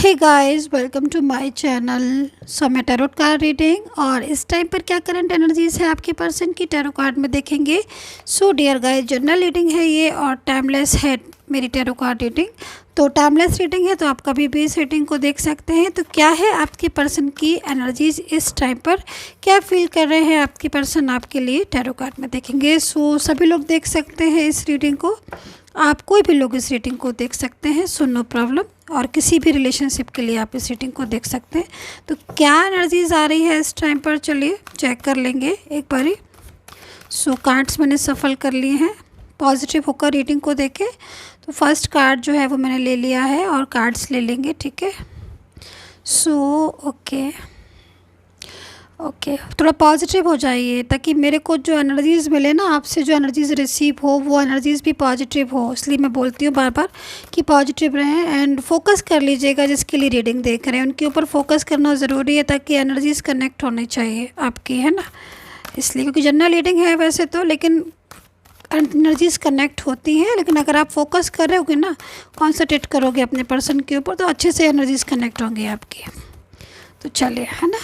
Hey guys, welcome to my channel. So मैं tarot card reading और इस time पर क्या करंट एनर्जीज है आपके पर्सन की टैरो कार्ड में देखेंगे। So dear guys, general reading है ये और टाइमलेस है मेरी टैरो कार्ड रीडिंग। तो टाइमलेस रीडिंग है तो आप कभी भी इस रीडिंग को देख सकते हैं। तो क्या है आपके पर्सन की एनर्जीज इस टाइम पर, क्या फील कर रहे हैं आपके पर्सन आपके लिए, टैरो कार्ड में देखेंगे। सो सभी लोग देख सकते हैं इस रीडिंग को, आप कोई भी लोग इस रीडिंग को देख सकते हैं, सो नो प्रॉब्लम। और किसी भी रिलेशनशिप के लिए आप इस रीडिंग को देख सकते हैं। तो क्या एनर्जीज आ रही है इस टाइम पर, चलिए चेक कर लेंगे एक बारी। सो कार्ड्स मैंने सफल कर लिए हैं, पॉजिटिव होकर रीडिंग को देखें। तो फर्स्ट कार्ड जो है वो मैंने ले लिया है और कार्ड्स ले लेंगे, ठीक है। सो ओके, थोड़ा पॉजिटिव हो जाइए ताकि मेरे को जो एनर्जीज़ मिले ना आपसे, जो एनर्जीज़ रिसीव हो वो एनर्जीज़ भी पॉजिटिव हो। इसलिए मैं बोलती हूँ बार बार कि पॉजिटिव रहें एंड फोकस कर लीजिएगा। जिसके लिए रीडिंग देख रहे हैं उनके ऊपर फोकस करना ज़रूरी है ताकि एनर्जीज़ कनेक्ट होनी चाहिए आपकी, है ना। इसलिए क्योंकि जनरल रीडिंग है वैसे तो, लेकिन एनर्जीज़ कनेक्ट होती हैं। लेकिन अगर आप फोकस कर रहे होगे ना, कॉन्सेंट्रेट करोगे अपने पर्सन के ऊपर, तो अच्छे से एनर्जीज़ कनेक्ट होंगी आपकी। तो चलिए, है ना।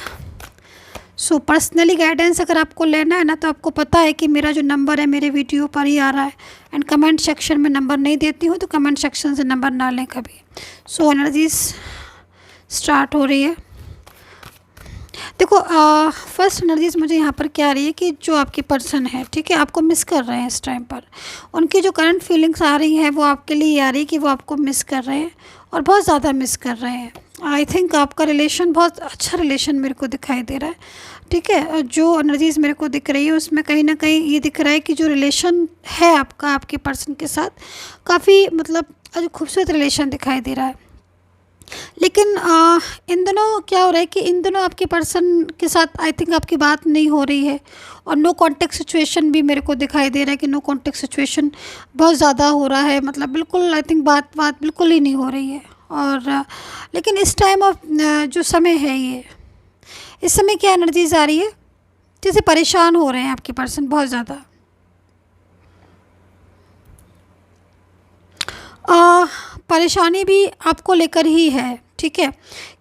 सो पर्सनली गाइडेंस अगर आपको लेना है ना, तो आपको पता है कि मेरा जो नंबर है मेरे वीडियो पर ही आ रहा है। एंड कमेंट सेक्शन में नंबर नहीं देती हूँ, तो कमेंट सेक्शन से नंबर ना लें कभी। सो एनर्जीज स्टार्ट हो रही है। देखो, फर्स्ट एनर्जीज मुझे यहाँ पर क्या आ रही है कि जो आपके पर्सन है, ठीक है, आपको मिस कर रहे हैं इस टाइम पर। उनकी जो करंट फीलिंग्स आ रही हैं वो आपके लिए आ रही है कि वो आपको मिस कर रहे हैं और बहुत ज़्यादा मिस कर रहे हैं। आई थिंक आपका रिलेशन बहुत अच्छा रिलेशन मेरे को दिखाई दे रहा है, ठीक है। जो एनर्जीज़ मेरे को दिख रही है उसमें कहीं ना कहीं ये दिख रहा है कि जो रिलेशन है आपका आपके पर्सन के साथ, काफ़ी मतलब खूबसूरत रिलेशन दिखाई दे रहा है। लेकिन इन दिनों क्या हो रहा है कि इन दिनों आपके पर्सन के साथ आई थिंक आपकी बात नहीं हो रही है। और नो कॉन्टेक्ट सिचुएशन भी मेरे को दिखाई दे रहा है कि नो कॉन्टेक्ट सिचुएशन बहुत ज़्यादा हो रहा है। मतलब बिल्कुल आई थिंक बात बिल्कुल ही नहीं हो रही है। और लेकिन इस टाइम ऑफ जो समय है ये, इस समय क्या एनर्जीज आ रही है, जैसे परेशान हो रहे हैं आपके पर्सन बहुत ज़्यादा। परेशानी भी आपको लेकर ही है, ठीक है।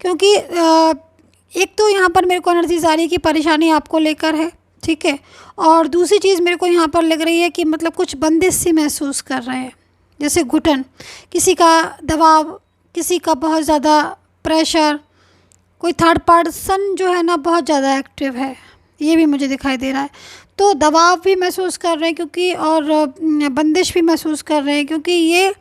क्योंकि एक तो यहाँ पर मेरे को एनर्जीज आ रही है कि परेशानी आपको लेकर है, ठीक है। और दूसरी चीज़ मेरे को यहाँ पर लग रही है कि मतलब कुछ बंदिश सी महसूस कर रहे हैं, जैसे घुटन, किसी का दबाव, किसी का बहुत ज़्यादा प्रेशर, कोई थर्ड पर्सन जो है ना बहुत ज़्यादा एक्टिव है, ये भी मुझे दिखाई दे रहा है। तो दबाव भी महसूस कर रहे हैं क्योंकि, और बंदिश भी महसूस कर रहे हैं क्योंकि ये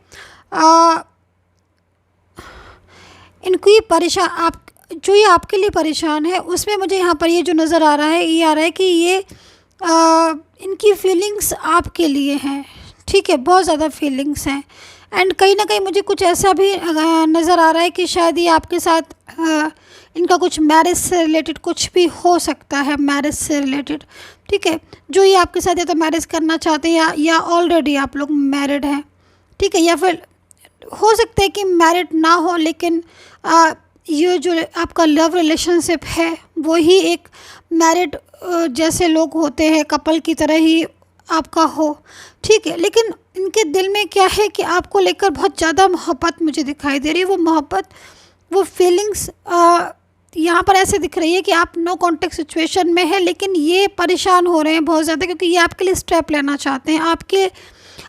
इनकी परेशान आप, जो ये आपके लिए परेशान है उसमें मुझे यहाँ पर ये जो नज़र आ रहा है, ये आ रहा है कि ये इनकी फीलिंग्स आपके लिए हैं, ठीक है। बहुत ज़्यादा फीलिंग्स हैं। एंड कहीं ना कहीं मुझे कुछ ऐसा भी नज़र आ रहा है कि शायद ये आपके साथ इनका कुछ मैरिज से रिलेटेड कुछ भी हो सकता है, मैरिज से रिलेटेड, ठीक है। जो ये आपके साथ या तो मैरिज करना चाहते हैं या ऑलरेडी आप लोग मैरिड हैं, ठीक है। या फिर हो सकता है कि मैरिड ना हो, लेकिन ये जो आपका लव रिलेशनशिप है वो ही एक मैरिड जैसे लोग होते हैं, कपल की तरह ही आपका हो, ठीक है। लेकिन इनके दिल में क्या है कि आपको लेकर बहुत ज़्यादा मोहब्बत मुझे दिखाई दे रही है। वो मोहब्बत, वो फीलिंग्स यहाँ पर ऐसे दिख रही है कि आप नो कॉन्टेक्ट सिचुएशन में है, लेकिन ये परेशान हो रहे हैं बहुत ज़्यादा क्योंकि ये आपके लिए स्टेप लेना चाहते हैं,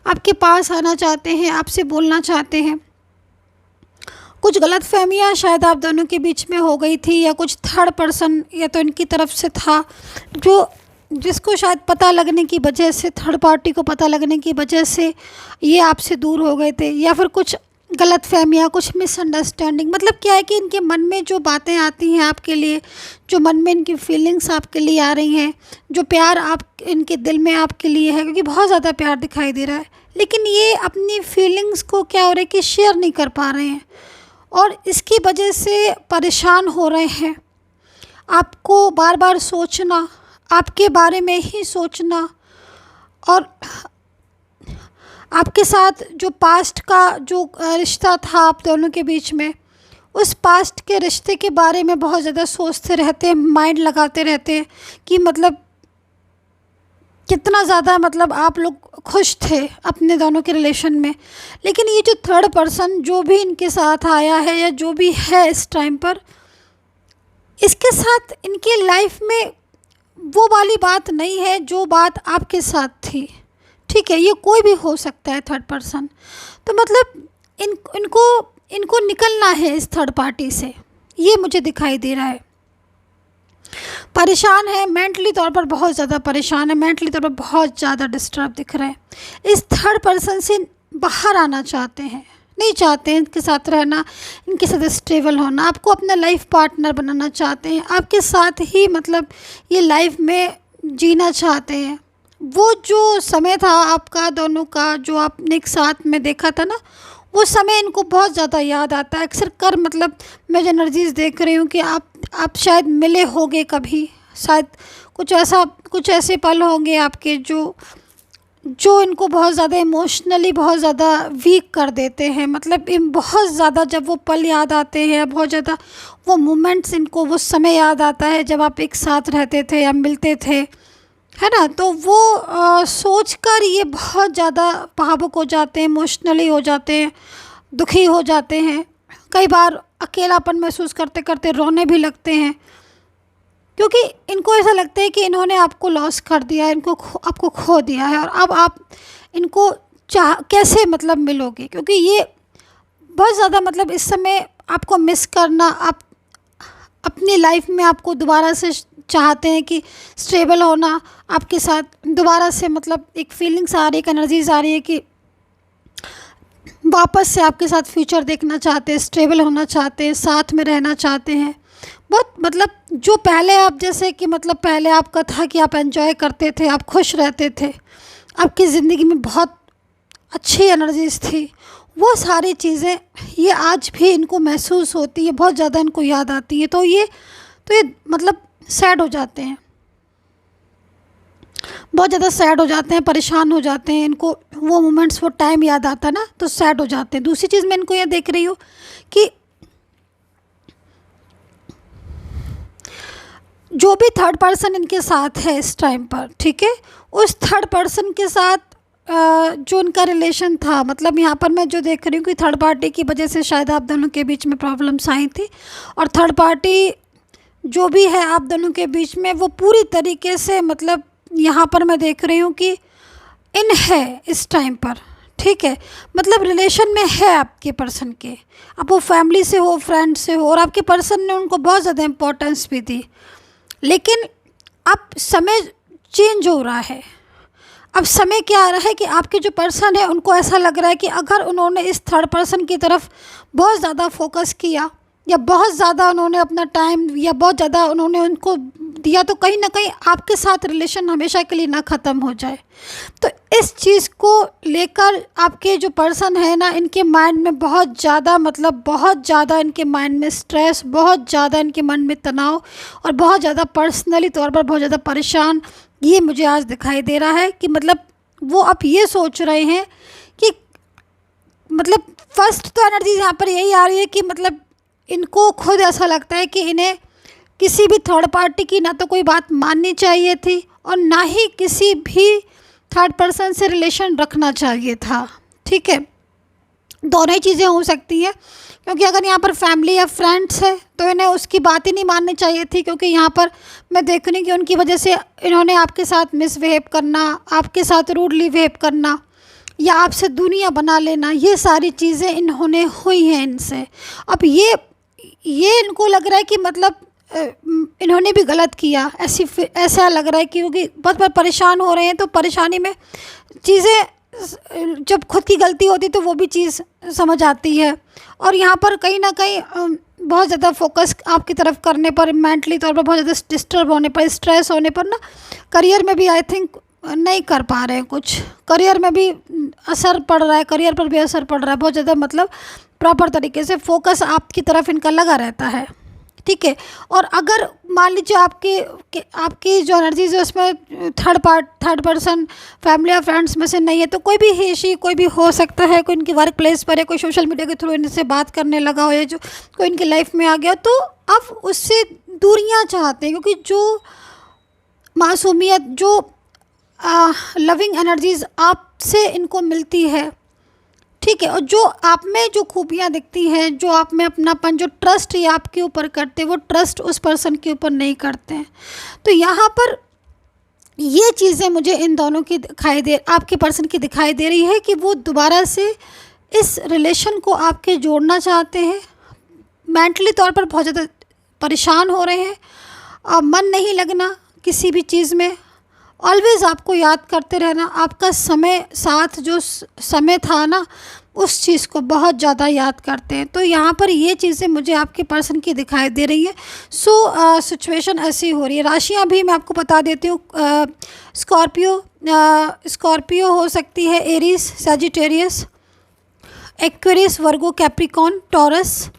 आपके पास आना चाहते हैं, आपसे बोलना चाहते हैं। कुछ गलतफहमियां शायद आप दोनों के बीच में हो गई थी, या कुछ थर्ड पर्सन या तो इनकी तरफ से था जिसको शायद पता लगने की वजह से, थर्ड पार्टी को पता लगने की वजह से ये आपसे दूर हो गए थे। या फिर कुछ गलतफहमियां, कुछ मिसअंडरस्टैंडिंग, मतलब क्या है कि इनके मन में जो बातें आती हैं आपके लिए, जो मन में इनकी फीलिंग्स आपके लिए आ रही हैं, जो प्यार आप इनके दिल में आपके लिए है, क्योंकि बहुत ज़्यादा प्यार दिखाई दे रहा है, लेकिन ये अपनी फीलिंग्स को क्या हो रहा है कि शेयर नहीं कर पा रहे हैं और इसकी वजह से परेशान हो रहे हैं। आपको बार बार सोचना, आपके बारे में ही सोचना, और आपके साथ जो पास्ट का जो रिश्ता था आप दोनों के बीच में, उस पास्ट के रिश्ते के बारे में बहुत ज़्यादा सोचते रहते हैं, माइंड लगाते रहते हैं कि मतलब कितना ज़्यादा मतलब आप लोग खुश थे अपने दोनों के रिलेशन में। लेकिन ये जो थर्ड पर्सन जो भी इनके साथ आया है या जो भी है इस टाइम पर, इसके साथ इनके लाइफ में वो वाली बात नहीं है जो बात आपके साथ थी। ठीक है, ये कोई भी हो सकता है थर्ड पर्सन। तो मतलब इनको इनको निकलना है इस थर्ड पार्टी से, ये मुझे दिखाई दे रहा है। परेशान है, मेंटली तौर पर बहुत ज़्यादा परेशान है, मेंटली तौर पर बहुत ज़्यादा डिस्टर्ब दिख रहा है। इस थर्ड पर्सन से बाहर आना चाहते हैं, नहीं चाहते हैं इनके साथ रहना, इनके साथ स्टेबल होना, आपको अपना लाइफ पार्टनर बनाना चाहते हैं, आपके साथ ही मतलब ये लाइफ में जीना चाहते हैं। वो जो समय था आपका दोनों का, जो आपने एक साथ में देखा था ना, वो समय इनको बहुत ज़्यादा याद आता है। अक्सर कर मतलब मैं जो एनर्जीज़ देख रही हूँ कि आप शायद मिले होंगे कभी, शायद कुछ ऐसे पल होंगे आपके जो इनको बहुत ज़्यादा इमोशनली बहुत ज़्यादा वीक कर देते हैं। मतलब बहुत ज़्यादा जब वो पल याद आते हैं, बहुत ज़्यादा वो मोमेंट्स, इनको वो समय याद आता है जब आप एक साथ रहते थे या मिलते थे, है ना। तो वो सोचकर ये बहुत ज़्यादा भावुक हो जाते हैं, इमोशनली हो जाते हैं, दुखी हो जाते हैं। कई बार अकेलापन महसूस करते करते रोने भी लगते हैं, क्योंकि इनको ऐसा लगता है कि इन्होंने आपको लॉस कर दिया है, आपको खो दिया है, और अब आप इनको कैसे मतलब मिलोगे, क्योंकि ये बहुत ज़्यादा मतलब इस समय आपको मिस करना, आप अपनी लाइफ में आपको दोबारा से चाहते हैं कि स्टेबल होना आपके साथ, दोबारा से मतलब एक फीलिंग्स आ रही है, एक एनर्जीज आ रही है कि वापस से आपके साथ फ्यूचर देखना चाहते हैं, स्टेबल होना चाहते हैं, साथ में रहना चाहते हैं। बहुत मतलब जो पहले आप जैसे कि मतलब पहले आपका था कि आप एंजॉय करते थे, आप खुश रहते थे, आपकी ज़िंदगी में बहुत अच्छी एनर्जीज थी, वो सारी चीज़ें ये आज भी इनको महसूस होती है, बहुत ज़्यादा इनको याद आती है। तो ये मतलब सैड हो जाते हैं, बहुत ज़्यादा सैड हो जाते हैं, परेशान हो जाते हैं। इनको वो मोमेंट्स, वो टाइम याद आता है ना, तो सैड हो जाते हैं। दूसरी चीज़ मैं इनको ये देख रही हूँ कि जो भी थर्ड पर्सन इनके साथ है इस टाइम पर, ठीक है, उस थर्ड पर्सन के साथ जो उनका रिलेशन था, मतलब यहाँ पर मैं जो देख रही हूँ कि थर्ड पार्टी की वजह से शायद आप दोनों के बीच में प्रॉब्लम्स आई थी, और थर्ड पार्टी जो भी है आप दोनों के बीच में, वो पूरी तरीके से मतलब यहाँ पर मैं देख रही हूँ कि इन है इस टाइम पर, ठीक है, मतलब रिलेशन में है आपके पर्सन के, अब वो फैमिली से हो, फ्रेंड से हो, और आपके पर्सन ने उनको बहुत ज़्यादा इम्पोर्टेंस भी दी। लेकिन अब समय चेंज हो रहा है। अब समय क्या आ रहा है कि आपके जो पर्सन है उनको ऐसा लग रहा है कि अगर उन्होंने इस थर्ड पर्सन की तरफ बहुत ज़्यादा फोकस किया, या बहुत ज़्यादा उन्होंने अपना टाइम, या बहुत ज़्यादा उन्होंने उनको दिया, तो कहीं ना कहीं आपके साथ रिलेशन हमेशा के लिए ना ख़त्म हो जाए। तो इस चीज़ को लेकर आपके जो पर्सन है ना, इनके माइंड में बहुत ज़्यादा मतलब बहुत ज़्यादा इनके माइंड में स्ट्रेस, बहुत ज़्यादा इनके मन में तनाव, और बहुत ज़्यादा पर्सनली तौर पर बहुत ज़्यादा परेशान, ये मुझे आज दिखाई दे रहा है। कि मतलब वो अब ये सोच रहे हैं कि मतलब फर्स्ट तो एनर्जी यहाँ पर यही आ रही है कि मतलब इनको खुद ऐसा लगता है कि इन्हें किसी भी थर्ड पार्टी की ना तो कोई बात माननी चाहिए थी, और ना ही किसी भी थर्ड पर्सन से रिलेशन रखना चाहिए था। ठीक है, दोनों ही चीज़ें हो सकती हैं, क्योंकि अगर यहाँ पर फैमिली या फ्रेंड्स है तो इन्हें उसकी बात ही नहीं माननी चाहिए थी, क्योंकि यहाँ पर मैं देख रही हूँ कि उनकी वजह से इन्होंने आपके साथ मिसबिहेव करना, आपके साथ रूडली बिहेव करना, या आपसे दुनिया बना लेना, ये सारी चीज़ें इन्होंने हुई हैं इनसे। अब ये इनको लग रहा है कि मतलब इन्होंने भी गलत किया, ऐसा लग रहा है कि क्योंकि बहुत परेशान हो रहे हैं, तो परेशानी में चीज़ें जब खुद की गलती होती तो वो भी चीज़ समझ आती है। और यहाँ पर कहीं ना कहीं बहुत ज़्यादा फोकस आपकी तरफ करने पर, मेंटली तौर पर बहुत ज़्यादा डिस्टर्ब होने पर, स्ट्रेस होने पर ना, करियर में भी आई थिंक नहीं कर पा रहे हैं कुछ, करियर में भी असर पड़ रहा है, करियर पर भी असर पड़ रहा है बहुत ज़्यादा, मतलब प्रॉपर तरीके से फोकस आपकी तरफ इनका लगा रहता है। ठीक है, और अगर मान लीजिए आपकी जो एनर्जीज है उसमें थर्ड पर्सन फैमिली या फ्रेंड्स में से नहीं है, तो कोई भी हेशी कोई भी हो सकता है, कोई इनकी वर्क प्लेस पर है, कोई सोशल मीडिया के थ्रू इनसे बात करने लगा हो, या जो कोई इनकी लाइफ में आ गया, तो अब उससे दूरियां चाहते हैं, क्योंकि जो मासूमियत, जो लविंग एनर्जीज आपसे इनको मिलती है, ठीक है। और जो आप में जो खूबियाँ दिखती हैं, जो आप में अपनापन, जो ट्रस्ट ये आपके ऊपर करते हैं, वो ट्रस्ट उस पर्सन के ऊपर नहीं करते हैं। तो यहाँ पर ये चीज़ें मुझे इन दोनों की आपके पर्सन की दिखाई दे रही है कि वो दोबारा से इस रिलेशन को आपके जोड़ना चाहते हैं। मेंटली तौर पर बहुत ज़्यादा परेशान हो रहे हैं और मन नहीं लगना किसी भी चीज़ में, ऑलवेज़ आपको याद करते रहना, आपका समय साथ जो समय था ना, उस चीज़ को बहुत ज़्यादा याद करते हैं। तो यहाँ पर ये चीज़ें मुझे आपके पर्सन की दिखाई दे रही है। सो सिचुएशन ऐसी हो रही है। राशियाँ भी मैं आपको बता देती हूँ। स्कॉर्पियो हो सकती है, Aries, Sagittarius, Aquarius, Virgo, Capricorn, Taurus,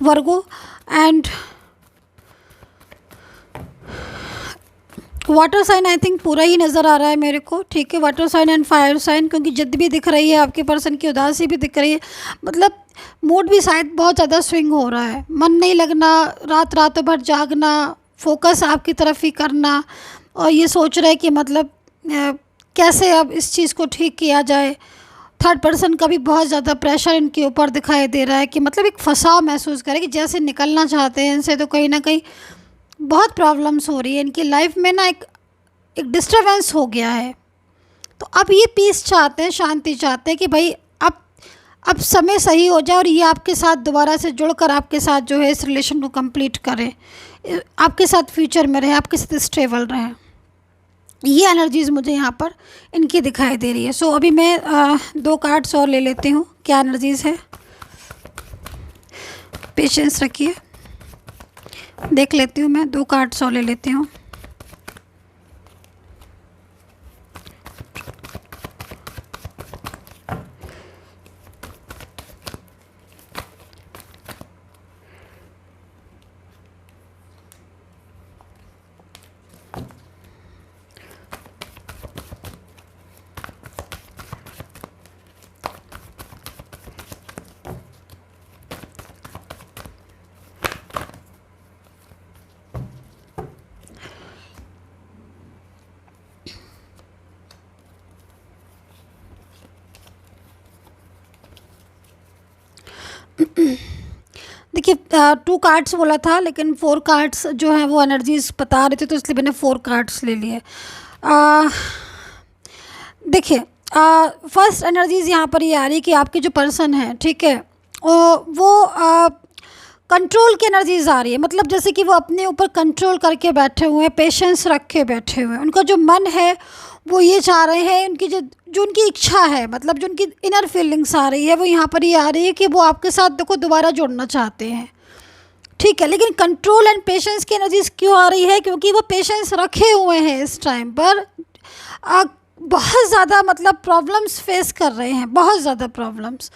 Virgo and water sign. I think पूरा ही नज़र आ रहा है मेरे को, ठीक है। Water sign and fire sign, क्योंकि जिद भी दिख रही है, आपके पर्सन की उदासी भी दिख रही है, मतलब मूड भी शायद बहुत ज़्यादा स्विंग हो रहा है। मन नहीं लगना, रातों भर जागना, फोकस आपकी तरफ ही करना, और ये सोच रहे कि मतलब कैसे अब इस चीज़ को ठीक किया जाए। थर्ड पर्सन का भी बहुत ज़्यादा प्रेशर इनके ऊपर दिखाई दे रहा है कि मतलब एक फंसाव महसूस करें कि जैसे निकलना चाहते हैं इनसे, तो कहीं ना कहीं बहुत प्रॉब्लम्स हो रही है इनकी लाइफ में ना, एक डिस्टर्बेंस हो गया है। तो अब ये पीस चाहते हैं, शांति चाहते हैं कि भाई अब समय सही हो जाए और ये आपके साथ दोबारा से जुड़कर आपके साथ जो है इस रिलेशन को कंप्लीट करें, आपके साथ फ्यूचर में रहे, आपके साथ स्टेबल रहें। ये एनर्जीज़ मुझे यहाँ पर इनकी दिखाई दे रही है। सो अभी मैं 2 कार्ड्स और ले लेती हूँ, क्या एनर्जीज़ है। पेशेंस रखिए, देख लेती हूँ मैं, 2 कार्ड्स और ले लेती हूँ। देखिए 2 कार्ड्स बोला था, लेकिन 4 कार्ड्स जो हैं वो एनर्जीज बता रहे थे, तो इसलिए मैंने 4 कार्ड्स ले लिए। देखिए फर्स्ट एनर्जीज यहाँ पर ये आ रही है कि आपके जो पर्सन है, ठीक है, वो कंट्रोल की एनर्जीज आ रही है। मतलब जैसे कि वो अपने ऊपर कंट्रोल करके बैठे हुए हैं, पेशेंस रख के बैठे हुए हैं। उनका जो मन है वो ये चाह रहे हैं, उनकी जो उनकी इच्छा है, मतलब जो उनकी इनर फीलिंग्स आ रही है, वो यहाँ पर ये आ रही है कि वो आपके साथ देखो दोबारा जुड़ना चाहते हैं, ठीक है। लेकिन कंट्रोल एंड पेशेंस की एनर्जीज क्यों आ रही है? क्योंकि वो पेशेंस रखे हुए हैं इस टाइम पर, बहुत ज़्यादा मतलब प्रॉब्लम्स फेस कर रहे हैं, बहुत ज़्यादा प्रॉब्लम्स।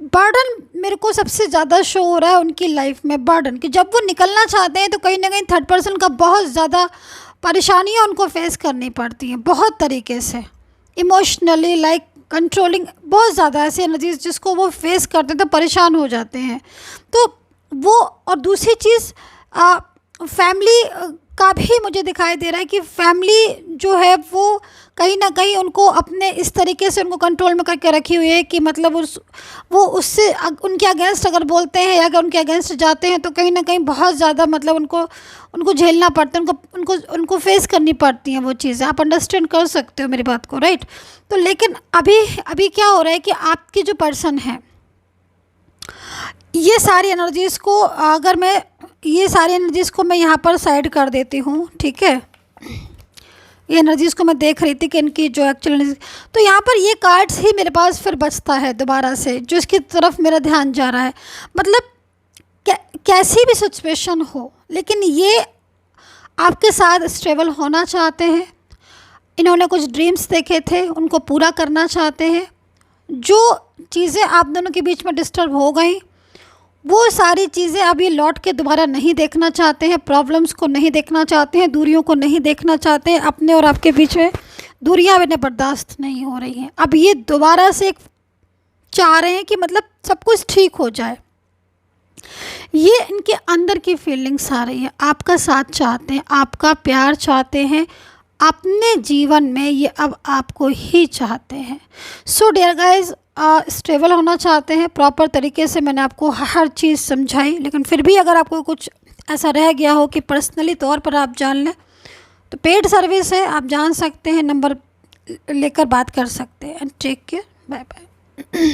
बर्डन मेरे को सबसे ज़्यादा शो हो रहा है उनकी लाइफ में, बर्डन कि जब वो निकलना चाहते हैं तो कहीं ना कहीं थर्ड पर्सन का बहुत ज़्यादा परेशानियाँ उनको फेस करनी पड़ती हैं, बहुत तरीके से, इमोशनली, लाइक कंट्रोलिंग, बहुत ज़्यादा ऐसी एनर्जीज जिसको वो फेस करते हैं तो परेशान हो जाते हैं। तो वो, और दूसरी चीज़ फैमिली का भी मुझे दिखाई दे रहा है कि फैमिली जो है वो कहीं ना कहीं उनको अपने इस तरीके से उनको कंट्रोल में करके रखी हुई है कि मतलब वो उससे उनके अगेंस्ट अगर बोलते हैं या अगर उनके अगेंस्ट जाते हैं तो कहीं ना कहीं बहुत ज़्यादा मतलब उनको झेलना पड़ता है, उनको फेस करनी पड़ती हैं वो चीज़ें। आप अंडरस्टैंड कर सकते हो मेरी बात को, राइट? तो लेकिन अभी क्या हो रहा है कि आपकी जो पर्सन है, ये सारी एनर्जीज़ को मैं यहाँ पर साइड कर देती हूँ, ठीक है। ये एनर्जीज़ को मैं देख रही थी कि इनकी जो एक्चुअल एनर्जी, तो यहाँ पर ये कार्ड्स ही मेरे पास फिर बचता है दोबारा से, जो इसकी तरफ मेरा ध्यान जा रहा है। मतलब कैसी भी सिचुएशन हो, लेकिन ये आपके साथ स्टेबल होना चाहते हैं। इन्होंने कुछ ड्रीम्स देखे थे, उनको पूरा करना चाहते हैं। जो चीज़ें आप दोनों के बीच में डिस्टर्ब हो गई, वो सारी चीज़ें अभी लौट के दोबारा नहीं देखना चाहते हैं। प्रॉब्लम्स को नहीं देखना चाहते हैं, दूरियों को नहीं देखना चाहते हैं। अपने और आपके बीच में दूरियां इन्हें बर्दाश्त नहीं हो रही हैं। अब ये दोबारा से चाह रहे हैं कि मतलब सब कुछ ठीक हो जाए। ये इनके अंदर की फीलिंग्स आ रही है, आपका साथ चाहते हैं, आपका प्यार चाहते हैं, अपने जीवन में ये अब आपको ही चाहते हैं। सो डियर गाइज, स्टेबल होना चाहते हैं प्रॉपर तरीके से। मैंने आपको हर चीज़ समझाई, लेकिन फिर भी अगर आपको कुछ ऐसा रह गया हो कि पर्सनली तौर पर आप जान लें, तो पेड सर्विस है, आप जान सकते हैं, नंबर लेकर बात कर सकते हैं। Take care, bye bye.